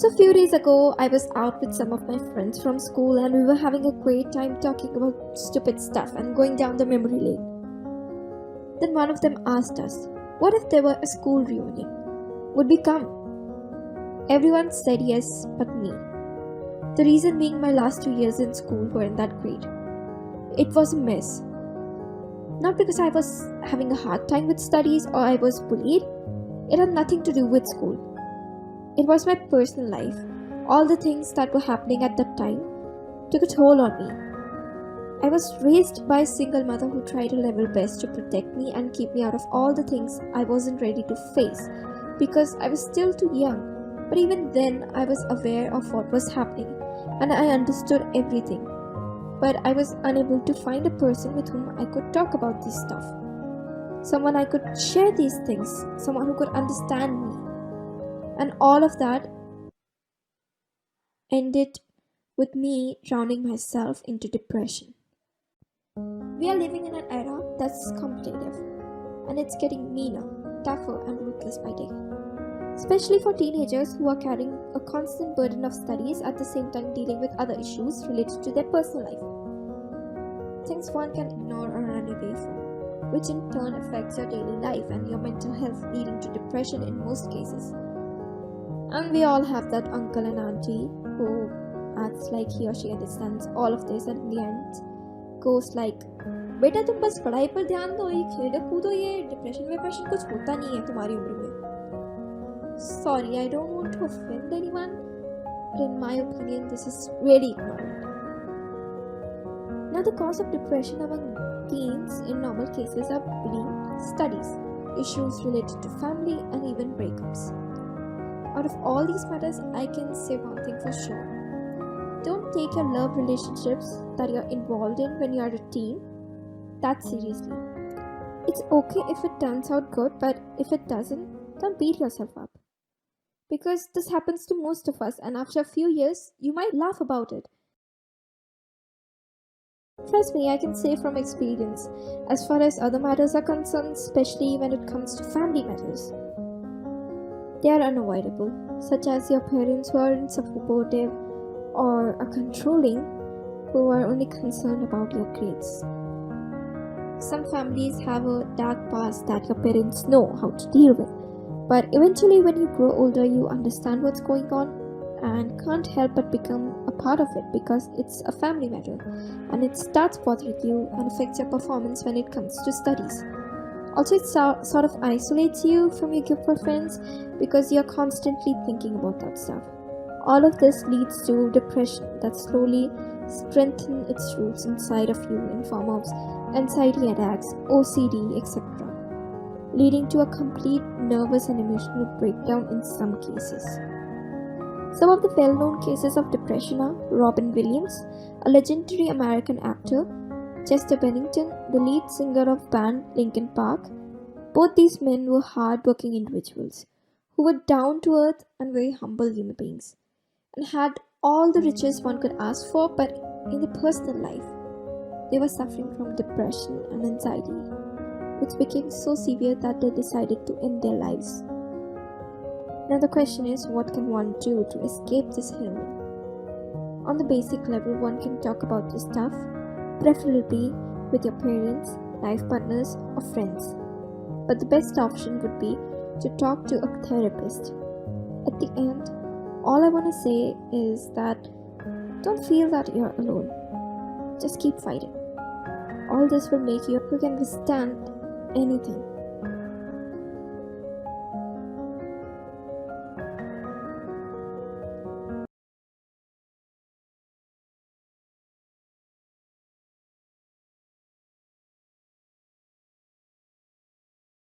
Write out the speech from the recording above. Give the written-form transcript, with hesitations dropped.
So a few days ago, I was out with some of my friends from school and we were having a great time talking about stupid stuff and going down the memory lane. Then one of them asked us, what if there were a school reunion? Would we come? Everyone said yes, but me. The reason being my last 2 years in school weren't that great. It was a mess. Not because I was having a hard time with studies or I was bullied. It had nothing to do with school. It was my personal life. All the things that were happening at that time took a toll on me. I was raised by a single mother who tried her level best to protect me and keep me out of all the things I wasn't ready to face because I was still too young. But even then, I was aware of what was happening and I understood everything. But I was unable to find a person with whom I could talk about this stuff. Someone I could share these things, someone who could understand me. And all of that ended with me drowning myself into depression. We are living in an era that's competitive, and it's getting meaner, tougher, and ruthless by day. Especially for teenagers who are carrying a constant burden of studies at the same time dealing with other issues related to their personal life. Things one can ignore or run away from, which in turn affects your daily life and your mental health, leading to depression in most cases. And we all have that uncle and auntie who acts like he or she understands all of this and in the end goes like, बेटा तुम बस पढ़ाई पर ध्यान दो, ये खेलो कूदो, ये डिप्रेशन वेप्रेशन कुछ होता नहीं है तुम्हारी उम्र में. Sorry, I don't want to offend anyone, but in my opinion, this is really ignorant. Now, the cause of depression among teens in normal cases are bullying, studies, issues related to family, and even breakups. Out of all these matters, I can say one thing for sure. Don't take your love relationships that you're involved in when you're a teen that seriously. It's okay if it turns out good, but if it doesn't, don't beat yourself up. Because this happens to most of us, and after a few years, you might laugh about it. Trust me, I can say from experience, as far as other matters are concerned, especially when it comes to family matters. They are unavoidable, such as your parents who aren't supportive or are controlling, who are only concerned about your grades. Some families have a dark past that your parents know how to deal with, but eventually when you grow older you understand what's going on and can't help but become a part of it because it's a family matter and it starts bothering you and affects your performance when it comes to studies. Also, it sort of isolates you from your group of friends because you're constantly thinking about that stuff. All of this leads to depression that slowly strengthens its roots inside of you in form of anxiety attacks, OCD, etc., leading to a complete nervous and emotional breakdown in some cases. Some of the well-known cases of depression are Robin Williams, a legendary American actor, Chester Bennington, the lead singer of band Linkin Park. Both these men were hard-working individuals who were down-to-earth and very humble human beings and had all the riches one could ask for, but in their personal life, they were suffering from depression and anxiety, which became so severe that they decided to end their lives. Now the question is, what can one do to escape this heaven? On the basic level, one can talk about this stuff, preferably with your parents, life partners, or friends. But the best option would be to talk to a therapist. At the end, all I want to say is that don't feel that you're alone. Just keep fighting. All this will make you who can withstand anything.